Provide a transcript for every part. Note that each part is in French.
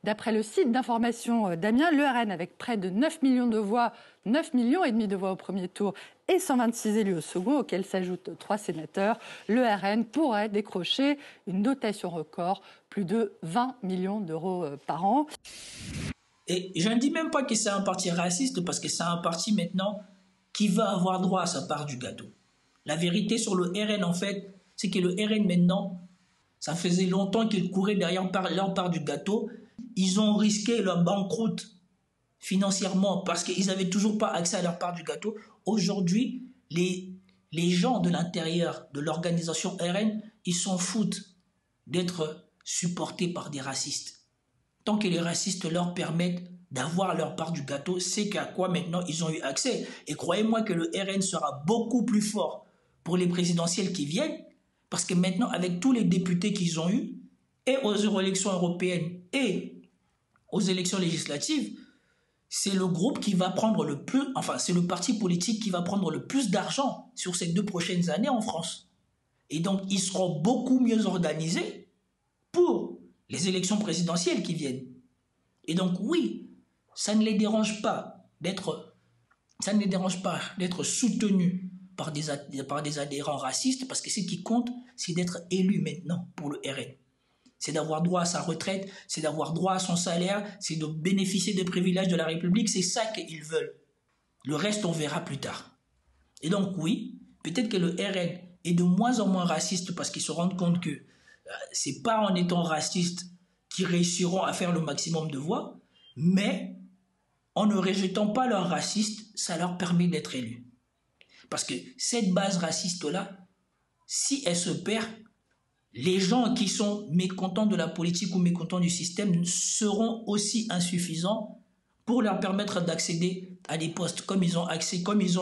D'après le site d'information d'Amiens, le RN, avec près de 9 millions de voix, 9 millions et demi de voix au premier tour et 126 élus au second, auxquels s'ajoutent 3 sénateurs, le RN pourrait décrocher une dotation record, plus de 20 millions d'euros par an. Et je ne dis même pas que c'est un parti raciste, parce que c'est un parti maintenant qui va avoir droit à sa part du gâteau. La vérité sur le RN, en fait, c'est que le RN maintenant, ça faisait longtemps qu'ils couraient derrière leur part du gâteau. Ils ont risqué leur banqueroute financièrement parce qu'ils n'avaient toujours pas accès à leur part du gâteau. Aujourd'hui, les gens de l'intérieur de l'organisation RN, ils s'en foutent d'être supportés par des racistes. Tant que les racistes leur permettent d'avoir leur part du gâteau, c'est qu'à quoi maintenant ils ont eu accès. Et croyez-moi que le RN sera beaucoup plus fort pour les présidentielles qui viennent, parce que maintenant, avec tous les députés qu'ils ont eus, et aux élections européennes et aux élections législatives, c'est le groupe qui va prendre le plus, enfin, c'est le parti politique qui va prendre le plus d'argent sur ces 2 prochaines années en France. Et donc, ils seront beaucoup mieux organisés pour les élections présidentielles qui viennent. Et donc, oui, ça ne les dérange pas d'être soutenus par des adhérents racistes, parce que ce qui compte, c'est d'être élu maintenant pour le RN. C'est d'avoir droit à sa retraite, c'est d'avoir droit à son salaire, c'est de bénéficier des privilèges de la République, c'est ça qu'ils veulent. Le reste, on verra plus tard. Et donc oui, peut-être que le RN est de moins en moins raciste parce qu'ils se rendent compte que c'est pas en étant raciste qu'ils réussiront à faire le maximum de voix, mais en ne rejetant pas leur raciste, ça leur permet d'être élus. Parce que cette base raciste-là, si elle se perd, les gens qui sont mécontents de la politique ou mécontents du système seront aussi insuffisants pour leur permettre d'accéder à des postes comme ils ont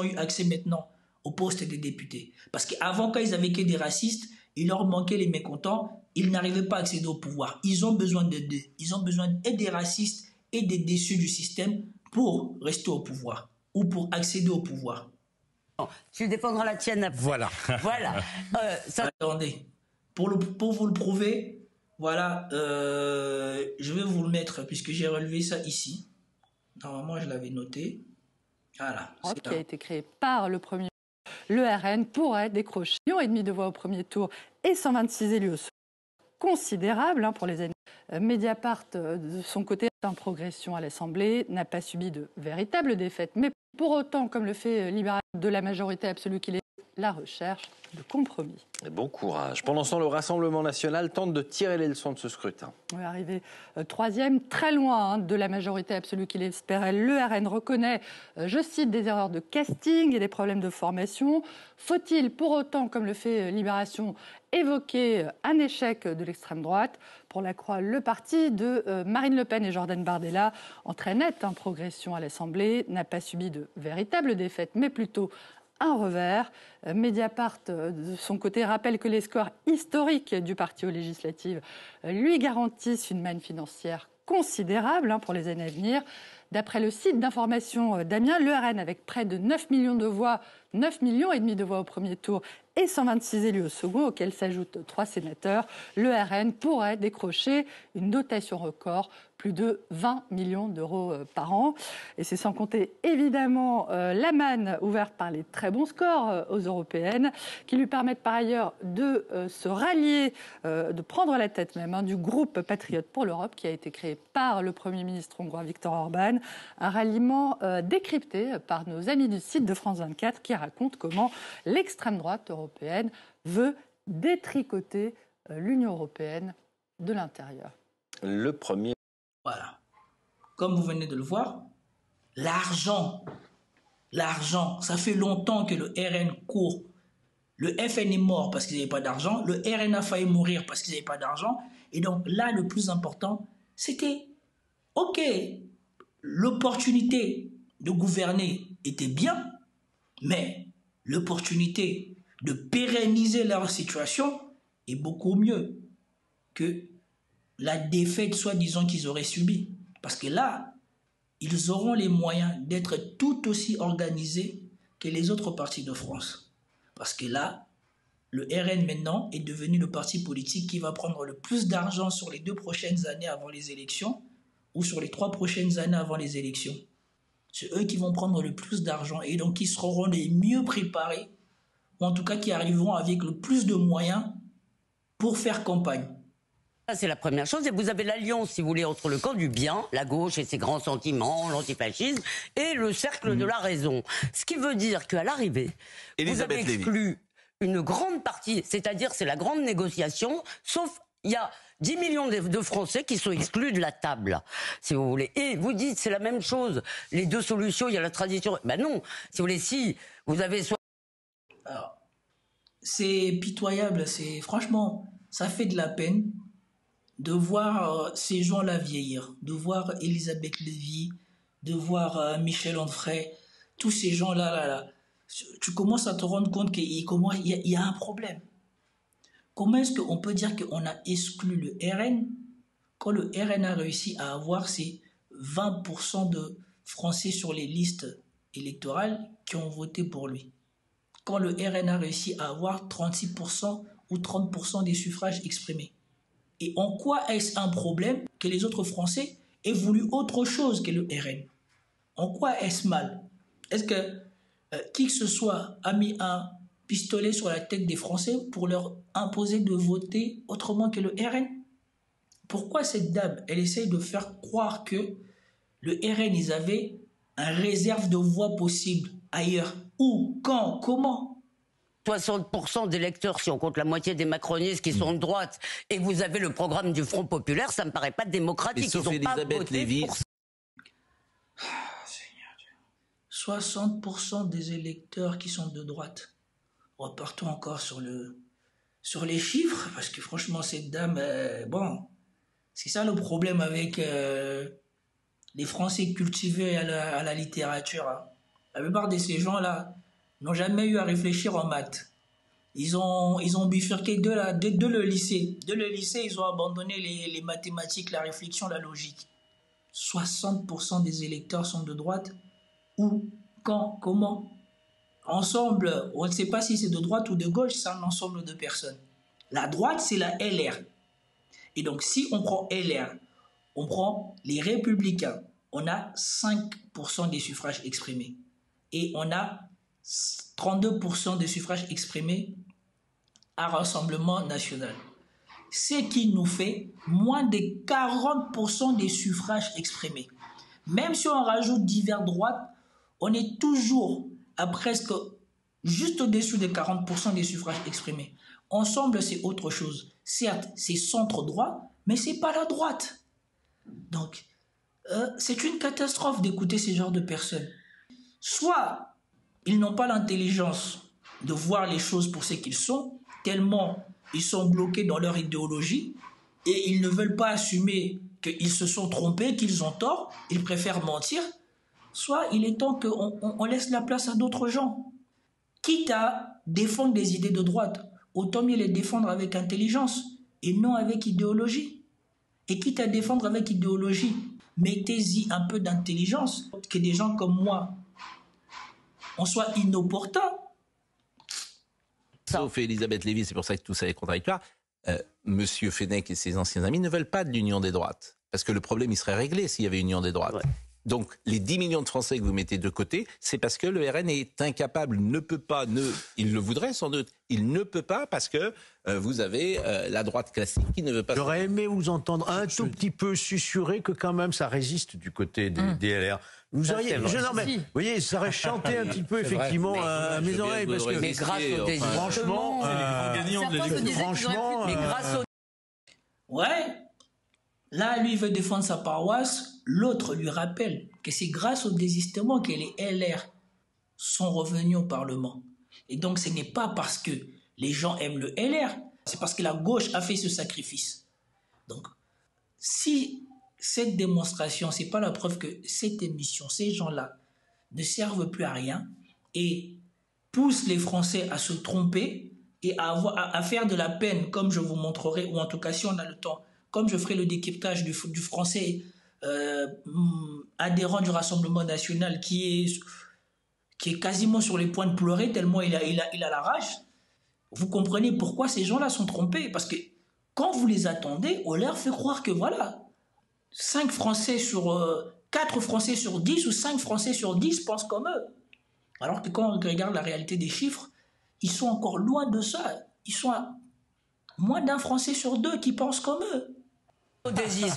eu accès maintenant aux postes des députés. Parce qu'avant, quand ils avaient que des racistes, il leur manquait les mécontents, ils n'arrivaient pas à accéder au pouvoir. Ils ont besoin de deux. Ils ont besoin des racistes et des déçus du système pour rester au pouvoir ou pour accéder au pouvoir. Tu défendras la tienne après. Voilà. Voilà. Attendez. Pour vous le prouver, voilà, je vais vous le mettre puisque j'ai relevé ça ici. Normalement, je l'avais noté. Voilà. Qui a été créé par le premier. Le RN pourrait décrocher 1,5 million de voix au premier tour et 126 élus au second. Considérable pour les années. Mediapart, de son côté, en progression à l'Assemblée, n'a pas subi de véritable défaite. Mais pour autant, comme le fait libéral de la majorité absolue qu'il est, la recherche de compromis. Bon courage. Pendant ce temps, le Rassemblement national tente de tirer les leçons de ce scrutin. On va arriver troisième, très loin de la majorité absolue qu'il espérait. Le RN reconnaît, je cite, des erreurs de casting et des problèmes de formation. Faut-il pour autant, comme le fait Libération, évoquer un échec de l'extrême droite? Pour la Croix, le parti de Marine Le Pen et Jordan Bardella, en très nette progression à l'Assemblée, n'a pas subi de véritable défaite, mais plutôt un revers. Mediapart, de son côté, rappelle que les scores historiques du parti aux législatives lui garantissent une manne financière considérable pour les années à venir. D'après le site d'information d'Amiens, le RN, avec près de 9 millions de voix, 9 millions et demi de voix au premier tour et 126 élus au second, auxquels s'ajoutent 3 sénateurs, le RN pourrait décrocher une dotation record, plus de 20 millions d'euros par an. Et c'est sans compter évidemment la manne ouverte par les très bons scores aux européennes, qui lui permettent par ailleurs de se rallier, de prendre la tête même du groupe Patriotes pour l'Europe, qui a été créé par le Premier ministre hongrois Viktor Orban. Un ralliement décrypté par nos amis du site de France 24, qui raconte comment l'extrême droite européenne veut détricoter l'Union européenne de l'intérieur. Le premier. Voilà. Comme vous venez de le voir, l'argent, ça fait longtemps que le RN court. Le FN est mort parce qu'ils n'avaient pas d'argent. Le RN a failli mourir parce qu'ils n'avaient pas d'argent. Et donc là, le plus important, c'était, ok, l'opportunité de gouverner était bien, mais l'opportunité de pérenniser leur situation est beaucoup mieux que la défaite, soi-disant, qu'ils auraient subie. Parce que là, ils auront les moyens d'être tout aussi organisés que les autres partis de France. Parce que là, le RN maintenant est devenu le parti politique qui va prendre le plus d'argent sur les 2 prochaines années avant les élections ou sur les 3 prochaines années avant les élections, c'est eux qui vont prendre le plus d'argent et donc qui seront les mieux préparés, ou en tout cas qui arriveront avec le plus de moyens pour faire campagne. Ça, c'est la première chose. Et vous avez l'alliance, si vous voulez, entre le camp du bien, la gauche et ses grands sentiments, l'antifascisme, et le cercle de la raison. Ce qui veut dire qu'à l'arrivée, vous avez exclu une grande partie, c'est-à-dire c'est la grande négociation, sauf il y a 10 millions de Français qui sont exclus de la table, si vous voulez. Et vous dites, c'est la même chose. Les deux solutions, il y a la tradition. Ben non, si vous voulez, si vous avez... Alors, c'est pitoyable, franchement, ça fait de la peine de voir ces gens-là vieillir, de voir Elisabeth Lévy, de voir Michel Onfray, tous ces gens-là, tu commences à te rendre compte qu'il y a un problème. Comment est-ce qu'on peut dire qu'on a exclu le RN quand le RN a réussi à avoir ces 20% de Français sur les listes électorales qui ont voté pour lui? Quand le RN a réussi à avoir 36% ou 30% des suffrages exprimés? Et en quoi est-ce un problème que les autres Français aient voulu autre chose que le RN? En quoi est-ce mal? Est-ce que qui que ce soit a mis un pistolet sur la tête des Français pour leur imposer de voter autrement que le RN? Pourquoi cette dame, elle essaye de faire croire que le RN, ils avaient un réserve de voix possible ailleurs? Où? Quand? Comment? 60% d'électeurs, si on compte la moitié des macronistes qui sont de droite, et vous avez le programme du Front Populaire, ça me paraît pas démocratique. Mais sauf Elisabeth Lévy. 60% des électeurs qui sont de droite. Repartons encore sur les chiffres, parce que franchement, cette dame, bon, c'est ça le problème avec les Français cultivés à la littérature. Hein. La plupart de ces gens-là n'ont jamais eu à réfléchir en maths. Ils ont bifurqué de le lycée. De le lycée, ils ont abandonné les mathématiques, la réflexion, la logique. 60% des électeurs sont de droite. Où? Quand? Comment? Ensemble, on ne sait pas si c'est de droite ou de gauche, c'est un ensemble de personnes. La droite, c'est la LR. Et donc, si on prend LR, on prend les Républicains, on a 5% des suffrages exprimés. Et on a 32% des suffrages exprimés à Rassemblement national. Ce qui nous fait moins de 40% des suffrages exprimés. Même si on rajoute divers droites, on est toujours à presque juste au-dessus des 40% des suffrages exprimés. Ensemble, c'est autre chose. Certes, c'est centre-droit, mais c'est pas la droite. Donc, c'est une catastrophe d'écouter ces genres de personnes. Soit ils n'ont pas l'intelligence de voir les choses pour ce qu'ils sont, tellement ils sont bloqués dans leur idéologie et ils ne veulent pas assumer qu'ils se sont trompés, qu'ils ont tort, ils préfèrent mentir. Soit il est temps qu'on laisse la place à d'autres gens. Quitte à défendre des idées de droite, autant mieux les défendre avec intelligence et non avec idéologie. Et quitte à défendre avec idéologie, mettez-y un peu d'intelligence, que des gens comme moi, on soit inopportun. Sauf Elisabeth Lévy, c'est pour ça que tout ça est contradictoire. Monsieur Fenech et ses anciens amis ne veulent pas de l'union des droites. Parce que le problème, il serait réglé s'il y avait une union des droites. Ouais. Donc, les 10 millions de Français que vous mettez de côté, c'est parce que le RN est incapable, ne peut pas, il le voudrait sans doute, il ne peut pas parce que vous avez la droite classique qui ne veut pas... J'aurais aimé vous entendre un tout petit peu susurrer que quand même ça résiste du côté des LR. Vous auriez, vous voyez, ça aurait chanté un petit peu effectivement à mes oreilles parce que... Mais grâce au désistement, franchement, mais grâce au... Ouais. Là, lui, il veut défendre sa paroisse. L'autre lui rappelle que c'est grâce au désistement que les LR sont revenus au Parlement. Et donc, ce n'est pas parce que les gens aiment le LR, c'est parce que la gauche a fait ce sacrifice. Donc, si cette démonstration, ce n'est pas la preuve que cette émission, ces gens-là, ne servent plus à rien et poussent les Français à se tromper et à faire de la peine, comme je vous montrerai, ou en tout cas, si on a le temps, comme je ferai le décryptage du Français adhérent du Rassemblement national qui est quasiment sur les points de pleurer tellement il a la rage, vous comprenez pourquoi ces gens-là sont trompés. Parce que quand vous les attendez, on leur fait croire que voilà, 4 Français sur 10 ou 5 Français sur 10 pensent comme eux. Alors que quand on regarde la réalité des chiffres, ils sont encore loin de ça. Ils sont à moins d'un Français sur 2 qui pensent comme eux. L'arrivée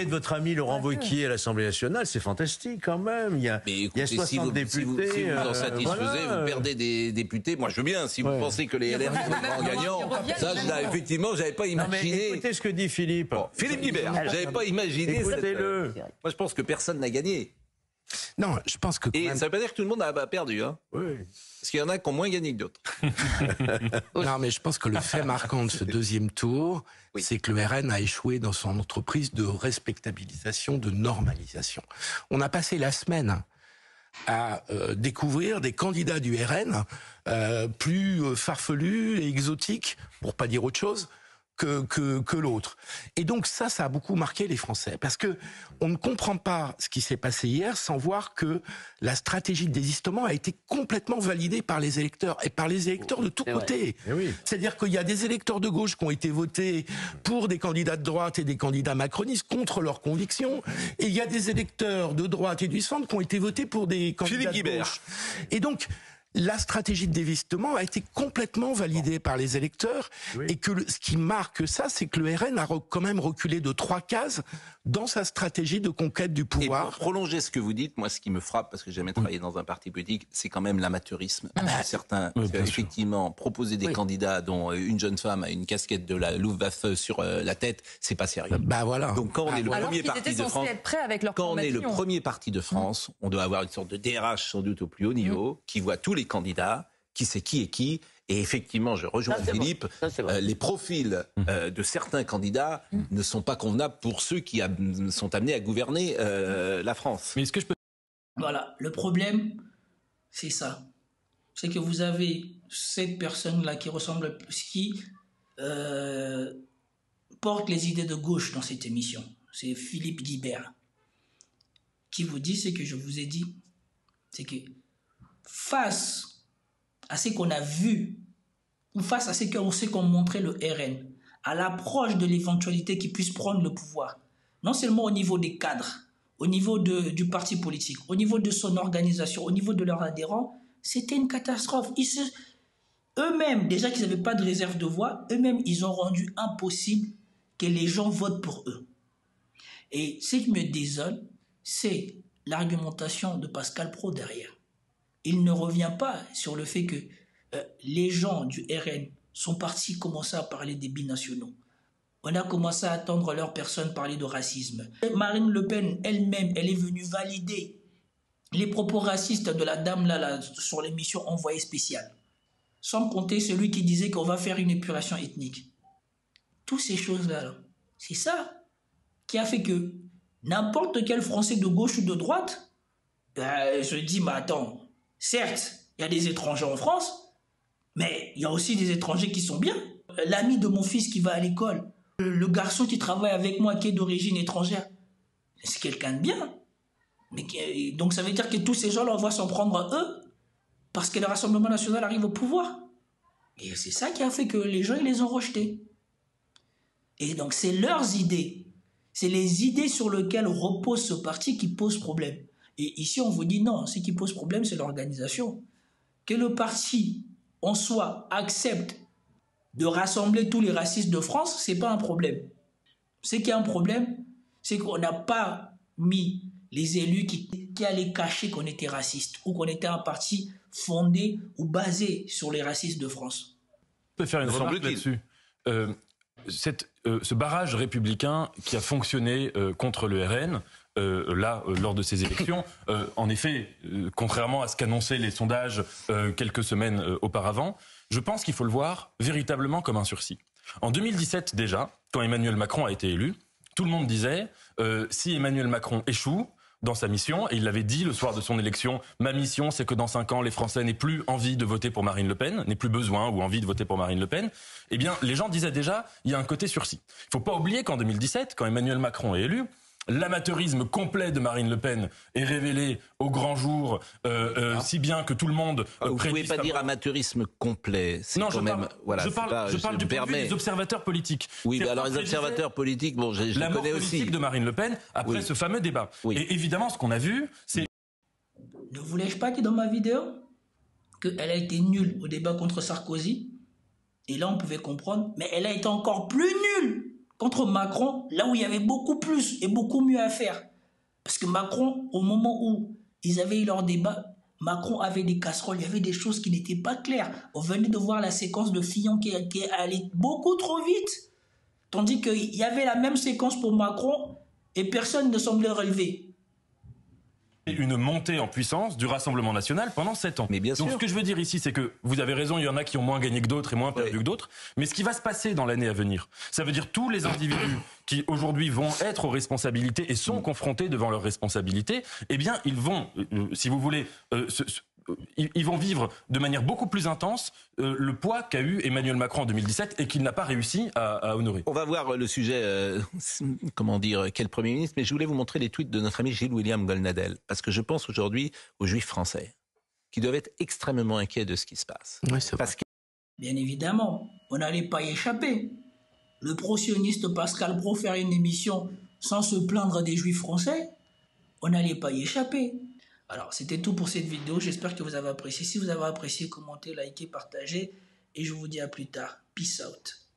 de votre ami Laurent Wauquiez à l'Assemblée nationale, c'est fantastique quand même. Il y a 60 députés. Si vous en satisfaisez, vous perdez des députés. Moi, je veux bien. Si vous pensez que les LR sont grands gagnants, ça, effectivement, j'avais pas imaginé. Écoutez ce que dit Philippe. Philippe Guibert, j'avais pas imaginé. Écoutez-le. Moi, je pense que personne n'a gagné. Non, je pense que... Et ça veut pas dire que tout le monde a perdu. Hein. Oui. Parce qu'il y en a qui ont moins gagné que d'autres. Non, mais je pense que le fait marquant de ce deuxième tour, c'est que le RN a échoué dans son entreprise de respectabilisation, de normalisation. On a passé la semaine à découvrir des candidats du RN plus farfelus et exotiques, pour pas dire autre chose, que l'autre. Et donc ça a beaucoup marqué les Français, parce que on ne comprend pas ce qui s'est passé hier sans voir que la stratégie de désistement a été complètement validée par les électeurs, et par les électeurs de tous côtés. Oui. C'est-à-dire qu'il y a des électeurs de gauche qui ont été votés pour des candidats de droite et des candidats macronistes contre leurs convictions, et il y a des électeurs de droite et du centre qui ont été votés pour des candidats de gauche. Et donc la stratégie de dévestement a été complètement validée par les électeurs, et que ce qui marque ça, c'est que le RN a quand même reculé de 3 cases dans sa stratégie de conquête du pouvoir. Et pour prolonger ce que vous dites, moi, ce qui me frappe, parce que j'ai jamais travaillé dans un parti politique, c'est quand même l'amateurisme. Certains, effectivement, proposer des candidats dont une jeune femme a une casquette de la Luftwaffe sur la tête, c'est pas sérieux. Voilà. Donc quand on est le premier parti de France, quand on est le premier parti de France, on doit avoir une sorte de DRH sans doute au plus haut niveau, qui voit tous les candidats, qui sait qui est qui, et effectivement, je rejoins Philippe, les profils de certains candidats ne sont pas convenables pour ceux qui sont amenés à gouverner la France. Mais est-ce que je peux... Voilà, le problème, c'est ça. C'est que vous avez cette personne-là qui ressemble, qui porte les idées de gauche dans cette émission. C'est Philippe Guibert. Qui vous dit ce que je vous ai dit. C'est que face à ce qu'on a vu, ou face à ce qu'on montrait le RN, à l'approche de l'éventualité qu'il puisse prendre le pouvoir, non seulement au niveau des cadres, au niveau du parti politique, au niveau de son organisation, au niveau de leurs adhérents, c'était une catastrophe. Eux-mêmes, déjà qu'ils n'avaient pas de réserve de voix, eux-mêmes, ils ont rendu impossible que les gens votent pour eux. Et ce qui me désole, c'est l'argumentation de Pascal Praud derrière. Il ne revient pas sur le fait que les gens du RN sont partis commencer à parler des binationaux. On a commencé à entendre leurs personnes parler de racisme. Marine Le Pen elle-même, elle est venue valider les propos racistes de la dame là sur l'émission Envoyé spécial. Sans compter celui qui disait qu'on va faire une épuration ethnique. Toutes ces choses-là, c'est ça qui a fait que n'importe quel Français de gauche ou de droite, je dis, mais attends, certes, il y a des étrangers en France, mais il y a aussi des étrangers qui sont bien. L'ami de mon fils qui va à l'école, le garçon qui travaille avec moi qui est d'origine étrangère, c'est quelqu'un de bien. Donc ça veut dire que tous ces gens-là, on va s'en prendre à eux parce que le Rassemblement national arrive au pouvoir. Et c'est ça qui a fait que les gens, ils les ont rejetés. Et donc c'est leurs idées, c'est les idées sur lesquelles repose ce parti qui pose problème. Et ici, on vous dit non, ce qui pose problème, c'est l'organisation. Que le parti, en soi, accepte de rassembler tous les racistes de France, ce n'est pas un problème. Ce qui est un problème, c'est qu'on n'a pas mis les élus qui allaient cacher qu'on était raciste ou qu'on était un parti fondé ou basé sur les racistes de France. Je peux faire une remarque là-dessus. Ce barrage républicain qui a fonctionné contre le RN, lors de ces élections, en effet, contrairement à ce qu'annonçaient les sondages quelques semaines auparavant, je pense qu'il faut le voir véritablement comme un sursis. En 2017 déjà, quand Emmanuel Macron a été élu, tout le monde disait si Emmanuel Macron échoue dans sa mission, et il l'avait dit le soir de son élection, ma mission c'est que dans 5 ans les Français n'aient plus envie de voter pour Marine Le Pen, n'aient plus besoin ou envie de voter pour Marine Le Pen, eh bien les gens disaient déjà il y a un côté sursis. Il ne faut pas oublier qu'en 2017, quand Emmanuel Macron est élu, L'amateurisme complet de Marine Le Pen est révélé au grand jour, si bien que tout le monde... vous ne pouvez pas dire amateurisme complet. Non, je parle du point de vue des observateurs politiques. Oui, mais alors les observateurs politiques, bon, je les connais aussi. Politique de Marine Le Pen après ce fameux débat. Oui. Et évidemment, ce qu'on a vu, c'est... Ne voulais-je pas dire dans ma vidéo qu'elle a été nulle au débat contre Sarkozy? Et là, on pouvait comprendre, mais elle a été encore plus nulle contre Macron, là où il y avait beaucoup plus et beaucoup mieux à faire. Parce que Macron, au moment où ils avaient eu leur débat, Macron avait des casseroles, il y avait des choses qui n'étaient pas claires. On venait de voir la séquence de Fillon qui est allée beaucoup trop vite. Tandis qu'il y avait la même séquence pour Macron et personne ne semblait relever. Une montée en puissance du Rassemblement national pendant 7 ans. Mais bien sûr. Donc ce que je veux dire ici, c'est que vous avez raison, il y en a qui ont moins gagné que d'autres et moins perdu que d'autres. Mais ce qui va se passer dans l'année à venir, ça veut dire tous les individus qui aujourd'hui vont être aux responsabilités et sont confrontés devant leurs responsabilités, eh bien ils vont, si vous voulez, ils vont vivre de manière beaucoup plus intense le poids qu'a eu Emmanuel Macron en 2017 et qu'il n'a pas réussi à honorer. On va voir le sujet, comment dire, quel Premier ministre, mais je voulais vous montrer les tweets de notre ami Gilles-William Golnadel, parce que je pense aujourd'hui aux Juifs français, qui doivent être extrêmement inquiets de ce qui se passe. Oui, c'est vrai. Bien évidemment, on n'allait pas y échapper. Le pro-sioniste Pascal Praud faire une émission sans se plaindre des Juifs français, on n'allait pas y échapper. Alors, c'était tout pour cette vidéo. J'espère que vous avez apprécié. Si vous avez apprécié, commentez, likez, partagez. Et je vous dis à plus tard. Peace out.